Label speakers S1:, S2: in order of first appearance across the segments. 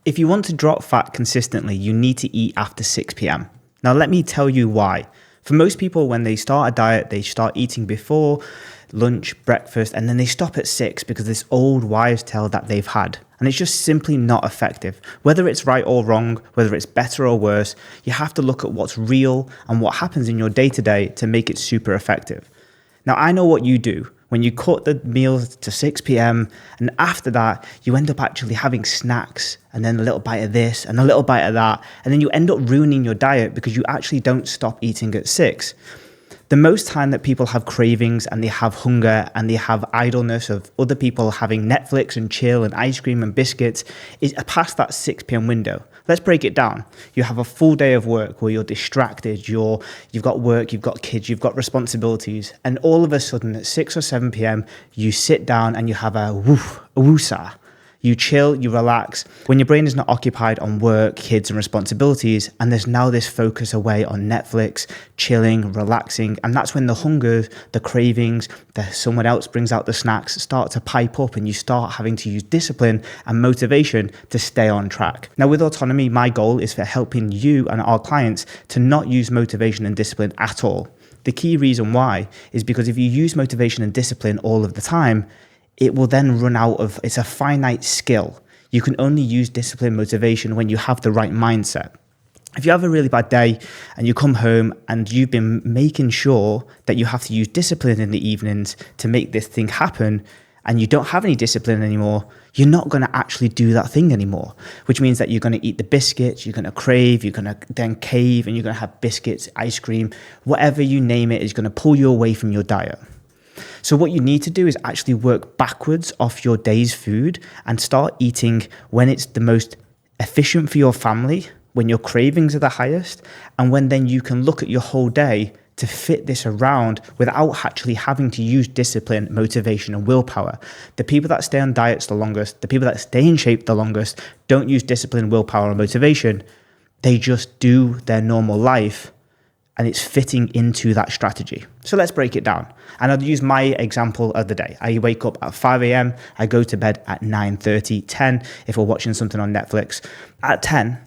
S1: If you want to drop fat consistently, you need to eat after 6 p.m. Now, let me tell you why. For most people, when they start a diet, they start eating before lunch, breakfast, and then they stop at 6 because this old wives' tale that they've had. And it's just simply not effective. Whether it's right or wrong, whether it's better or worse, you have to look at what's real and what happens in your day-to-day to make it super effective. Now, I know what you do. When you cut the meals to 6 p.m. and after that, you end up actually having snacks and then a little bite of this and a little bite of that. And then you end up ruining your diet because you actually don't stop eating at 6. The most time that people have cravings and they have hunger and they have idleness of other people having Netflix and chill and ice cream and biscuits is past that 6 p.m. window. Let's break it down. You have a full day of work where you're distracted, you've got work, you've got kids, you've got responsibilities, and all of a sudden at 6 or 7 p.m. you sit down and you have a woosah. You chill, you relax. When your brain is not occupied on work, kids, and responsibilities, and there's now this focus away on Netflix, chilling, relaxing, and that's when the hunger, the cravings, someone else brings out the snacks, start to pipe up, and you start having to use discipline and motivation to stay on track. Now, with Autonomy, my goal is for helping you and our clients to not use motivation and discipline at all. The key reason why is because if you use motivation and discipline all of the time, it will then run out of, it's a finite skill. You can only use discipline motivation when you have the right mindset. If you have a really bad day and you come home and you've been making sure that you have to use discipline in the evenings to make this thing happen, and you don't have any discipline anymore, you're not going to actually do that thing anymore, which means that you're going to eat the biscuits, you're going to crave, you're going to then cave, and you're going to have biscuits, ice cream, whatever you name it is going to pull you away from your diet. So what you need to do is actually work backwards off your day's food and start eating when it's the most efficient for your family, when your cravings are the highest, and when then you can look at your whole day to fit this around without actually having to use discipline, motivation, and willpower. The people that stay on diets the longest, the people that stay in shape the longest, don't use discipline, willpower, and motivation. They just do their normal life, and it's fitting into that strategy. So let's break it down. And I'll use my example of the day. I wake up at 5 a.m. I go to bed at 9:30, 10 if we're watching something on Netflix. At 10,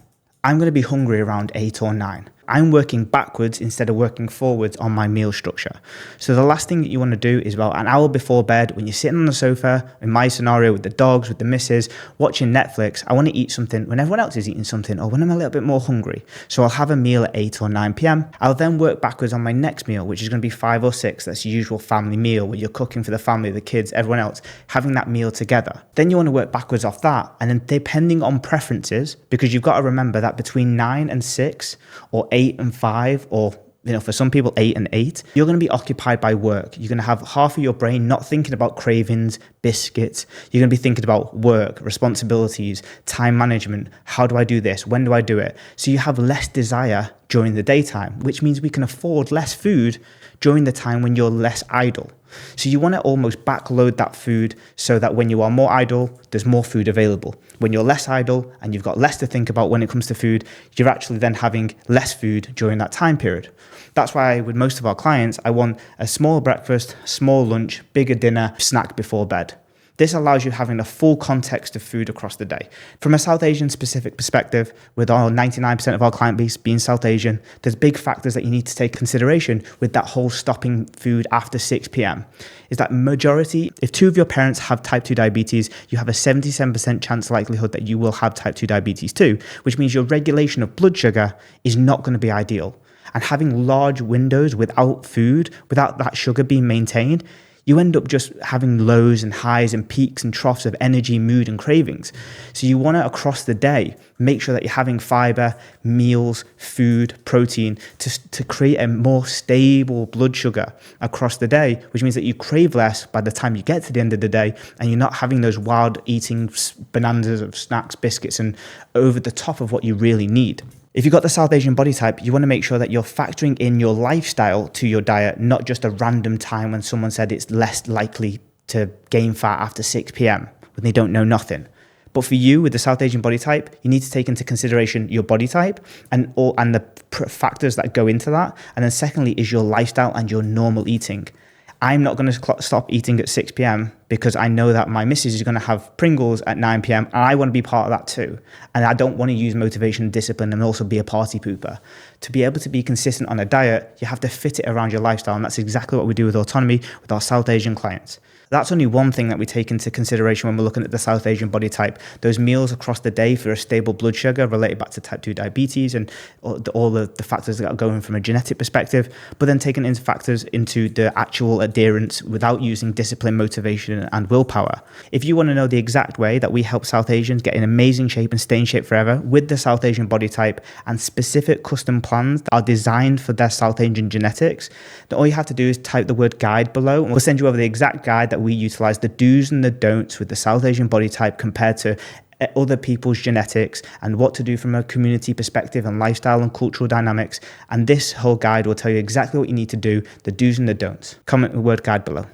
S1: I'm going to be hungry around 8 or 9. I'm working backwards instead of working forwards on my meal structure. So the last thing that you want to do is about an hour before bed, when you're sitting on the sofa, in my scenario with the dogs, with the missus, watching Netflix, I want to eat something when everyone else is eating something or when I'm a little bit more hungry. So I'll have a meal at 8 or 9 p.m. I'll then work backwards on my next meal, which is going to be 5 or 6. That's the usual family meal where you're cooking for the family, the kids, everyone else, having that meal together. Then you want to work backwards off that. And then depending on preferences, because you've got to remember that between 9 and 6 or 8 and 5, or for some people 8 and 8, you're going to be occupied by work. You're going to have half of your brain not thinking about cravings, biscuits. You're going to be thinking about work, responsibilities, time management. How do I do this? When do I do it? So you have less desire during the daytime, which means we can afford less food during the time when you're less idle. So you want to almost backload that food so that when you are more idle, there's more food available. When you're less idle and you've got less to think about when it comes to food, you're actually then having less food during that time period. That's why with most of our clients, I want a small breakfast, small lunch, bigger dinner, snack before bed. This allows you having a full context of food across the day. From a South Asian specific perspective, with our 99% of our client base being South Asian, there's big factors that you need to take consideration with that whole stopping food after 6 p.m. Is that majority, if 2 of your parents have type 2 diabetes, you have a 77% chance likelihood that you will have type 2 diabetes too, which means your regulation of blood sugar is not going to be ideal. And having large windows without food, without that sugar being maintained, you end up just having lows and highs and peaks and troughs of energy, mood, and cravings. So you want to, across the day, make sure that you're having fiber, meals, food, protein to create a more stable blood sugar across the day, which means that you crave less by the time you get to the end of the day, and you're not having those wild eating bonanzas of snacks, biscuits, and over the top of what you really need. If you've got the South Asian body type, you want to make sure that you're factoring in your lifestyle to your diet, not just a random time when someone said it's less likely to gain fat after 6 p.m. when they don't know nothing. But for you with the South Asian body type, you need to take into consideration your body type and the factors that go into that. And then secondly is your lifestyle and your normal eating. I'm not going to stop eating at 6 p.m. because I know that my missus is going to have Pringles at 9 p.m. and I want to be part of that too. And I don't want to use motivation and discipline and also be a party pooper. To be able to be consistent on a diet, you have to fit it around your lifestyle. And that's exactly what we do with Autonomy with our South Asian clients. That's only one thing that we take into consideration when we're looking at the South Asian body type. Those meals across the day for a stable blood sugar related back to type 2 diabetes and all the factors that are going from a genetic perspective, but then taking into factors into the actual adherence without using discipline, motivation, and willpower. If you want to know the exact way that we help South Asians get in amazing shape and stay in shape forever with the South Asian body type and specific custom plans that are designed for their South Asian genetics, then all you have to do is type the word guide below and we'll send you over the exact guide that we utilize, the do's and the don'ts with the South Asian body type compared to other people's genetics and what to do from a community perspective and lifestyle and cultural dynamics. And this whole guide will tell you exactly what you need to do, the do's and the don'ts. Comment the word guide below.